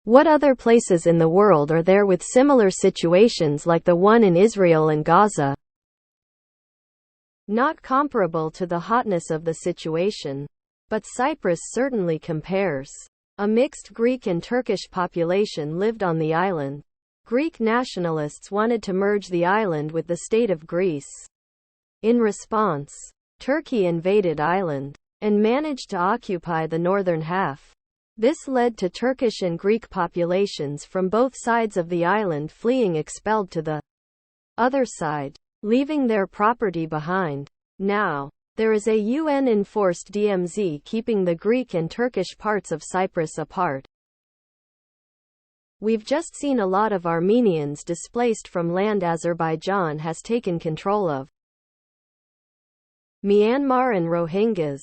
What other places in the world are there with similar situations like the one in Israel and Gaza? Not comparable to the hotness of the situation. But Cyprus certainly compares. A mixed Greek and Turkish population lived on the island. Greek nationalists wanted to merge the island with the state of Greece. In response, Turkey invaded island and managed to occupy the northern half. This led to Turkish and Greek populations from both sides of the island fleeing expelled to the other side, leaving their property behind. Now, there is a UN-enforced DMZ keeping the Greek and Turkish parts of Cyprus apart. We've just seen a lot of Armenians displaced from land Azerbaijan has taken control of. Myanmar and Rohingyas.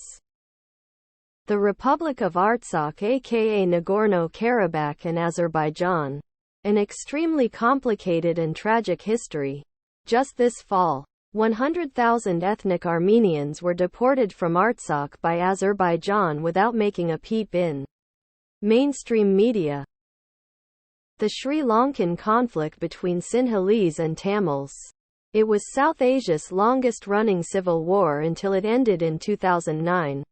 The Republic of Artsakh aka Nagorno-Karabakh and Azerbaijan. An extremely complicated and tragic history. Just this fall, 100,000 ethnic Armenians were deported from Artsakh by Azerbaijan without making a peep in mainstream media. The Sri Lankan conflict between Sinhalese and Tamils. It was South Asia's longest-running civil war until it ended in 2009.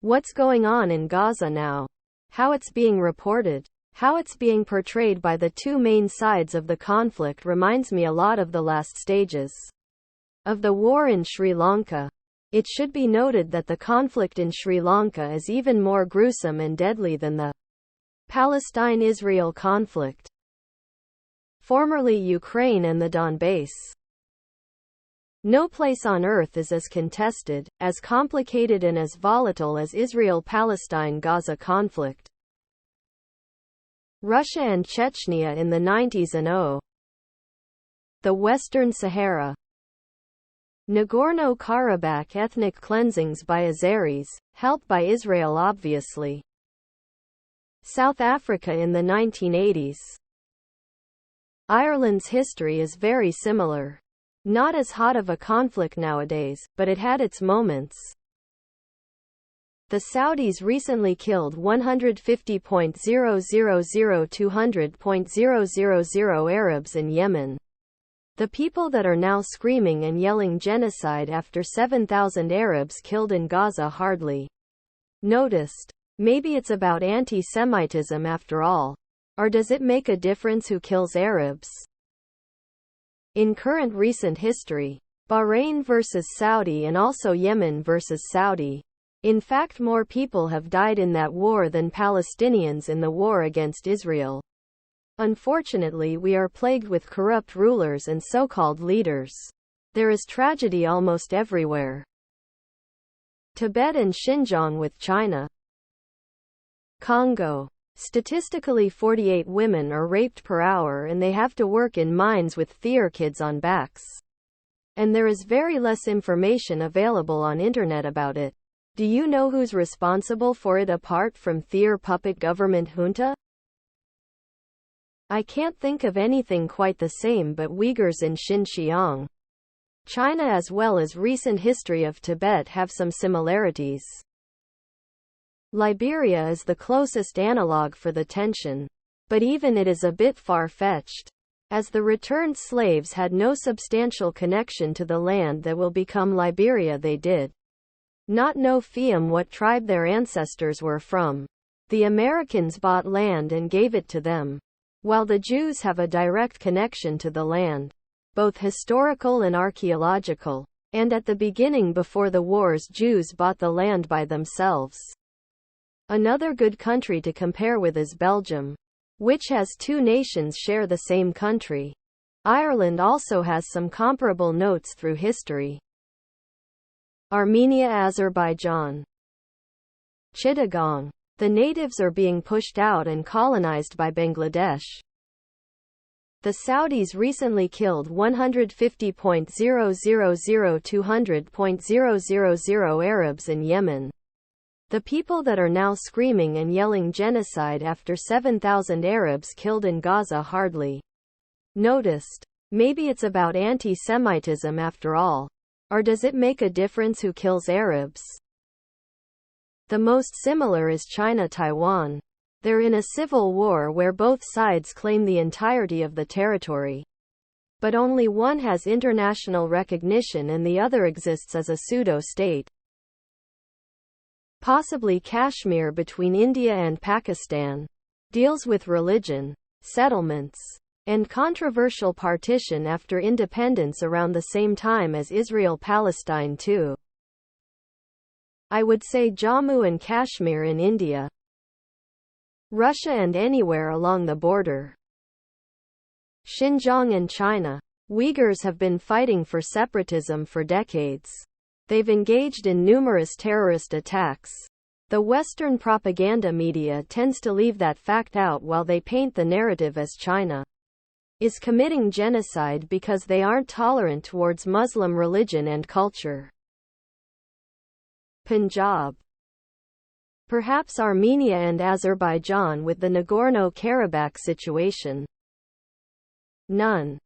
What's going on in Gaza now? How it's being reported, how it's being portrayed by the two main sides of the conflict reminds me a lot of the last stages of the war in Sri Lanka. It should be noted that the conflict in Sri Lanka is even more gruesome and deadly than the Palestine-Israel conflict, formerly Ukraine and the Donbass. No place on earth is as contested, as complicated and as volatile as Israel-Palestine-Gaza conflict. Russia and Chechnya in the 90s and the Western Sahara. Nagorno-Karabakh ethnic cleansings by Azeris, helped by Israel obviously. South Africa in the 1980s. Ireland's history is very similar. Not as hot of a conflict nowadays, but it had its moments. The Saudis recently killed 150,000-200,000 Arabs in Yemen. The people that are now screaming and yelling genocide after 7,000 Arabs killed in Gaza hardly noticed. Maybe it's about anti-Semitism after all. Or does it make a difference who kills Arabs? In current recent history, Bahrain versus Saudi and also Yemen versus Saudi. In fact, more people have died in that war than Palestinians in the war against Israel. Unfortunately, we are plagued with corrupt rulers and so-called leaders. There is tragedy almost everywhere. Tibet and Xinjiang with China. Congo. Statistically 48 women are raped per hour and they have to work in mines with theater kids on backs. And there is very less information available on internet about it. Do you know who's responsible for it apart from theater puppet government junta? I can't think of anything quite the same but Uyghurs in Xinjiang. China as well as recent history of Tibet have some similarities. Liberia is the closest analog for the tension. But even it is a bit far-fetched, as the returned slaves had no substantial connection to the land that will become Liberia. They did not know what tribe their ancestors were from. The Americans bought land and gave it to them, while the Jews have a direct connection to the land, both historical and archaeological. And at the beginning before the wars, Jews bought the land by themselves. Another good country to compare with is Belgium, which has two nations share the same country. Ireland also has some comparable notes through history. Armenia, Azerbaijan. Chittagong. The natives are being pushed out and colonized by Bangladesh. The Saudis recently killed 150,000-200,000 Arabs in Yemen. The people that are now screaming and yelling genocide after 7,000 Arabs killed in Gaza hardly noticed. Maybe it's about anti-Semitism after all. Or does it make a difference who kills Arabs? The most similar is China-Taiwan. They're in a civil war where both sides claim the entirety of the territory. But only one has international recognition and the other exists as a pseudo-state. Possibly Kashmir between India and Pakistan. Deals with religion, settlements, and controversial partition after independence around the same time as Israel-Palestine too. I would say Jammu and Kashmir in India, Russia and anywhere along the border. Xinjiang and China. Uyghurs have been fighting for separatism for decades. They've engaged in numerous terrorist attacks. The Western propaganda media tends to leave that fact out while they paint the narrative as China is committing genocide because they aren't tolerant towards Muslim religion and culture. Punjab. Perhaps Armenia and Azerbaijan with the Nagorno-Karabakh situation. None.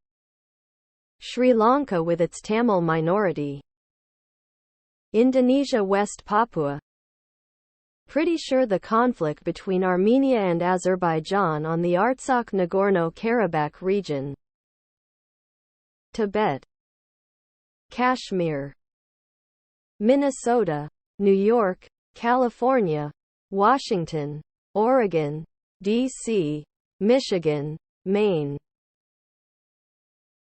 Sri Lanka with its Tamil minority. Indonesia, West Papua. Pretty sure the conflict between Armenia and Azerbaijan on the Artsakh Nagorno-Karabakh region. Tibet. Kashmir. Minnesota, New York, California, Washington, Oregon, D.C., Michigan, Maine.